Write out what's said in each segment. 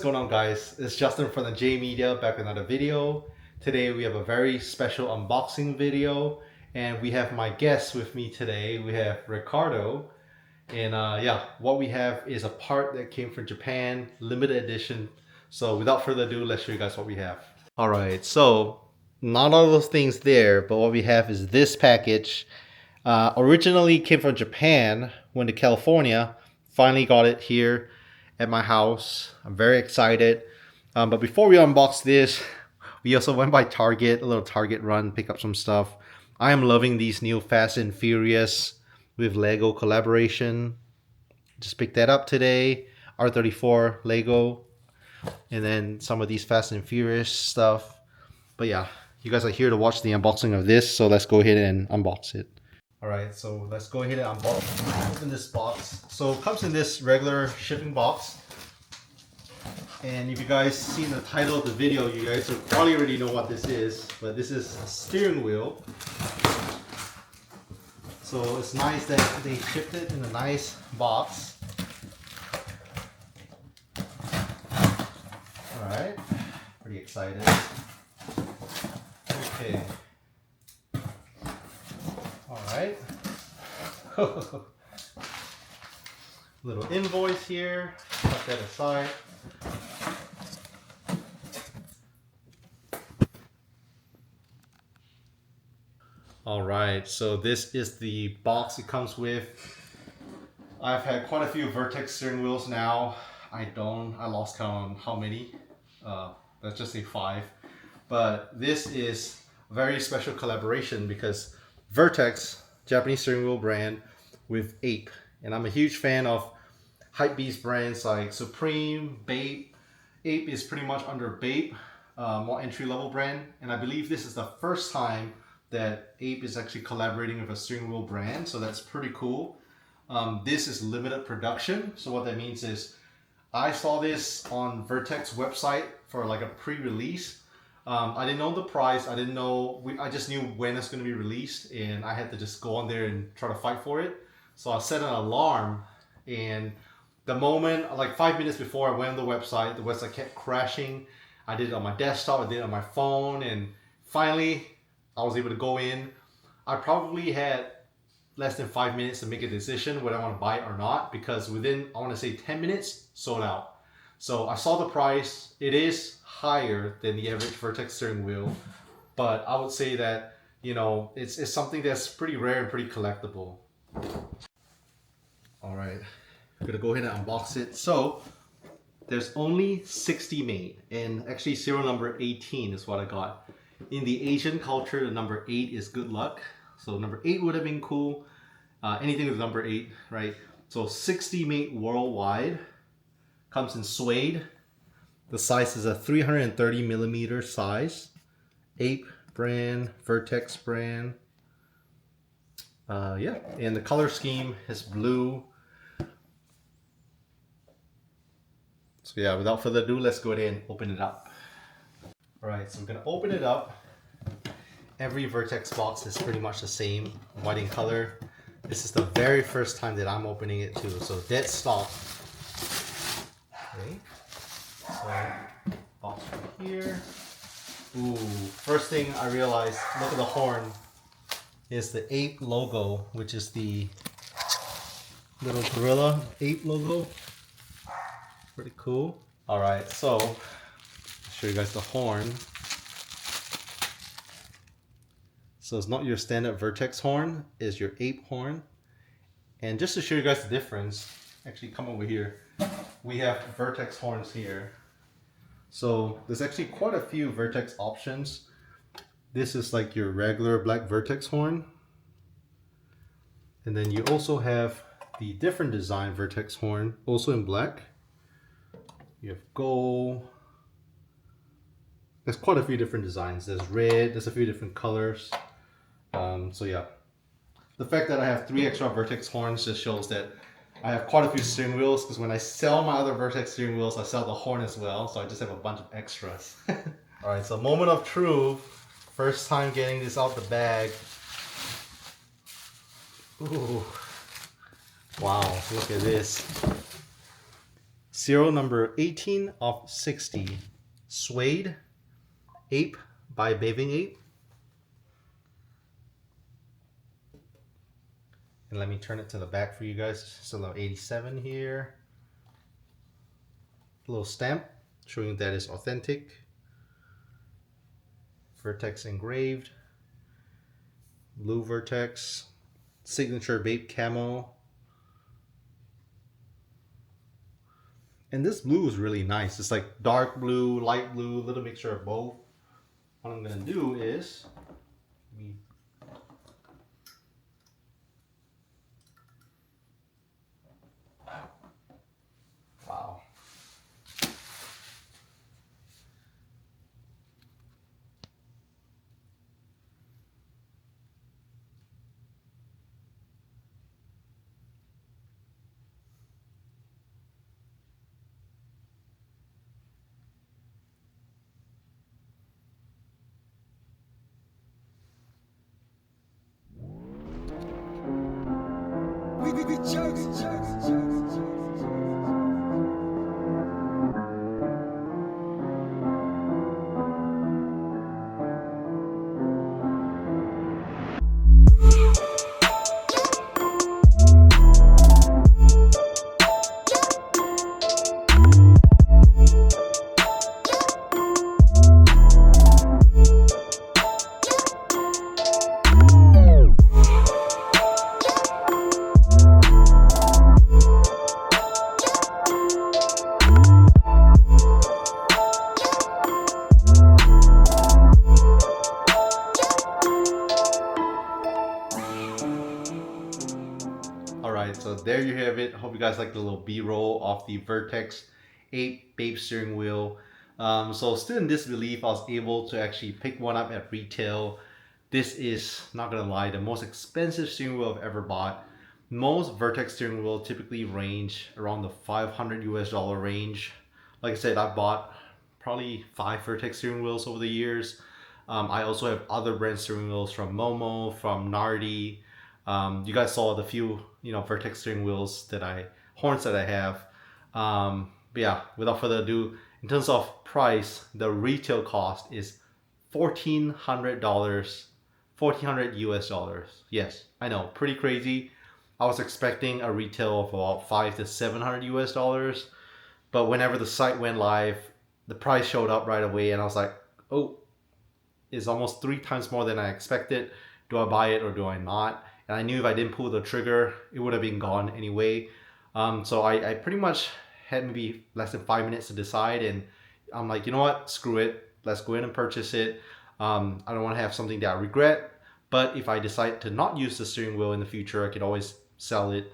going on, guys? It's Justin from the J Media back with another video. Today we have a very special unboxing video and we have my guest with me today. We have Ricardo, and yeah, what we have is a part that came from Japan, limited edition. So without further ado, let's show you guys what we have. Alright, so not all those things there, but what we have is this package. Originally came from Japan, went to California, finally got it here at my house. I'm very excited. But before we unbox this, we also went by Target, a little Target run, pick up some stuff. I am loving these new Fast and Furious with Lego collaboration. Just picked that up today. R34 Lego. And then some of these Fast and Furious stuff. But yeah, you guys are here to watch the unboxing of this, so let's go ahead and unbox it. Alright, so let's go ahead and open this box. So it comes in this regular shipping box. And if you guys seen the title of the video, you guys probably already know what this is. But this is a steering wheel. So it's nice that they shipped it in a nice box. Alright, pretty excited. Okay. Alright. Little invoice here. Put that aside. Alright, so this is the box it comes with. I've had quite a few Vertex steering wheels now. I lost count on how many. Let's just say 5. But this is a very special collaboration because Vertex, Japanese steering wheel brand, with Bape. And I'm a huge fan of hypebeast brands like Supreme, Bape. Bape is pretty much under Bape, more entry-level brand. And I believe this is the first time that Bape is actually collaborating with a steering wheel brand. So that's pretty cool. This is limited production. So what that means is I saw this on Vertex website for like a pre-release. I didn't know the price. I didn't know. I just knew when it's going to be released, and I had to just go on there and try to fight for it. So I set an alarm, and the moment, like 5 minutes before I went on the website kept crashing. I did it on my desktop. I did it on my phone, and finally, I was able to go in. I probably had less than 5 minutes to make a decision whether I want to buy it or not, because within, I want to say 10 minutes, sold out. So I saw the price. It is higher than the average Vertex steering wheel, but I would say that, you know, it's something that's pretty rare and pretty collectible. All right, I'm gonna go ahead and unbox it. So there's only 60 made, and actually serial number 18 is what I got. In the Asian culture, the number 8 is good luck. So number 8 would have been cool. Anything with number 8, right? So 60 made worldwide. Comes in suede. The size is a 330 millimeter size. Bape brand, Vertex brand. Yeah, and the color scheme is blue. So yeah, without further ado, let's go ahead and open it up. Alright, so we're gonna open it up. Every Vertex box is pretty much the same, white in color. This is the very first time that I'm opening it too, so dead stock. Okay, so box right here. Ooh, first thing I realized, look at the horn, is the Bape logo, which is the little gorilla Bape logo. Pretty cool. Alright, so I'll show you guys the horn. So it's not your standard Vertex horn, it's your Bape horn. And just to show you guys the difference, actually come over here. We have Vertex horns here. So there's actually quite a few Vertex options. This is like your regular black Vertex horn. And then you also have the different design Vertex horn, also in black. You have gold. There's quite a few different designs. There's red, there's a few different colors. So yeah, the fact that I have 3 extra Vertex horns just shows that I have quite a few steering wheels, because when I sell my other Vertex steering wheels, I sell the horn as well, so I just have a bunch of extras. Alright, so moment of truth. First time getting this out the bag. Ooh. Wow, look at this. Serial number 18 of 60. Suede Ape by Bape. And let me turn it to the back for you guys. It's a little 87 here. A little stamp showing that it's authentic. Vertex engraved. Blue Vertex. Signature Bape camo. And this blue is really nice. It's like dark blue, light blue, a little mixture of both. What I'm going to do is wow. Alright, so there you have it. Hope you guys like the little B-roll of the Vertex 8 Bape steering wheel. So still in disbelief, I was able to actually pick one up at retail. This is, not gonna lie, the most expensive steering wheel I've ever bought. Most Vertex steering wheel typically range around the $500 US range. Like I said, I've bought probably 5 Vertex steering wheels over the years. I also have other brand steering wheels from Momo, from Nardi. You guys saw the few, Vertex steering wheels horns that I have. But yeah, without further ado, in terms of price, the retail cost is $1,400, $1,400 US. Yes, I know, pretty crazy. I was expecting a retail of about $500 to $700 US, but whenever the site went live, the price showed up right away, and I was like, oh, it's almost 3 times more than I expected. Do I buy it or do I not? And I knew if I didn't pull the trigger, it would have been gone anyway. So I pretty much had maybe less than 5 minutes to decide, and I'm like, you know what, screw it. Let's go in and purchase it. I don't want to have something that I regret, but if I decide to not use the steering wheel in the future, I could always sell it.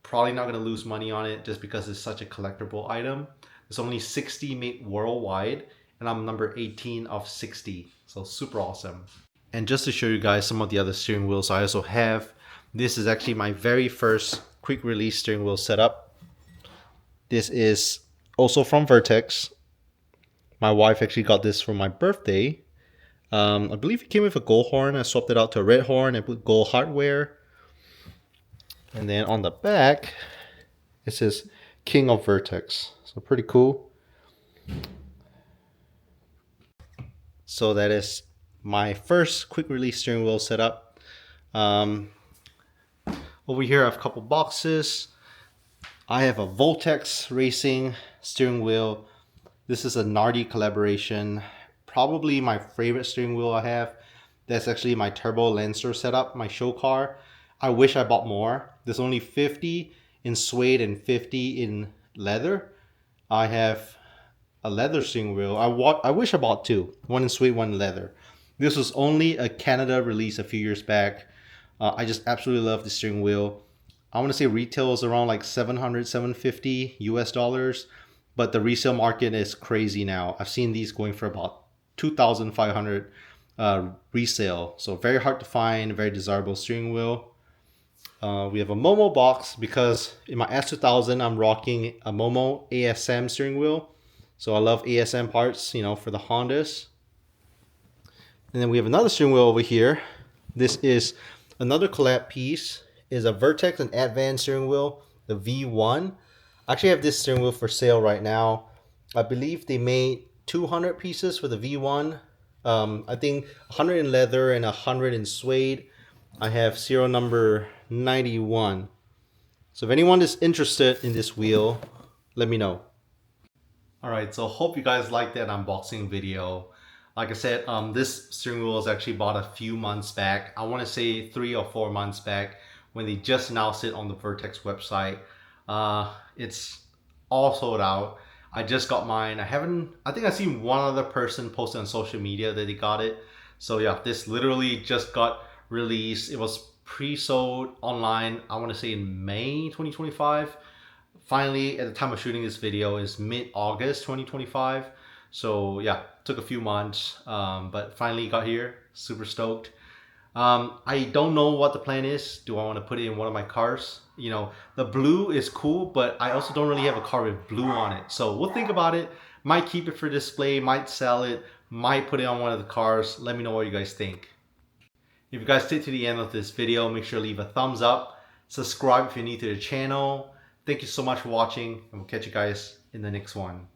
Probably not going to lose money on it just because it's such a collectible item. There's only 60 made worldwide, and I'm number 18 of 60. So super awesome. And just to show you guys some of the other steering wheels I also have, this is actually my very first quick release steering wheel setup. This is also from Vertex. My wife actually got this for my birthday. I believe it came with a gold horn. I swapped it out to a red horn and put gold hardware. And then on the back, it says King of Vertex. So pretty cool. So that is my first quick release steering wheel setup. Over here I have a couple boxes. I have a Vertex Racing steering wheel. This is a Nardi collaboration. Probably my favorite steering wheel I have. That's actually my Turbo Lancer setup, my show car. I wish I bought more. There's only 50 in suede and 50 in leather. I have a leather steering wheel. I wish I bought 2. One in suede, one in leather. This was only a Canada release a few years back. I just absolutely love the steering wheel. I want to say retail is around like $700, $750 US, but the resale market is crazy now. I've seen these going for about $2,500 resale. So very hard to find, very desirable steering wheel. We have a Momo box because in my S2000 I'm rocking a Momo ASM steering wheel. So I love ASM parts, for the Hondas. And then we have another steering wheel over here. This is another collab piece. Is a Vertex and Advanced steering wheel, the V1. I actually have this steering wheel for sale right now. I believe they made 200 pieces for the V1. I think 100 in leather and 100 in suede. I have serial number 91. So if anyone is interested in this wheel, let me know. Alright, so hope you guys liked that unboxing video. Like I said, this steering wheel was actually bought a few months back. I want to say 3 or 4 months back when they just announced it on the Vertex website. It's all sold out. I just got mine. I think I've seen one other person post on social media that they got it. So yeah, this literally just got released. It was pre-sold online, I want to say in May 2025. Finally, at the time of shooting this video is mid-August 2025. So yeah, took a few months, but finally got here. Super stoked. I don't know what the plan is. Do I want to put it in one of my cars? You know, the blue is cool, but I also don't really have a car with blue on it. So we'll think about it. Might keep it for display, might sell it, might put it on one of the cars. Let me know what you guys think. If you guys stayed to the end of this video, make sure to leave a thumbs up. Subscribe if you're new to the channel. Thank you so much for watching, and we'll catch you guys in the next one.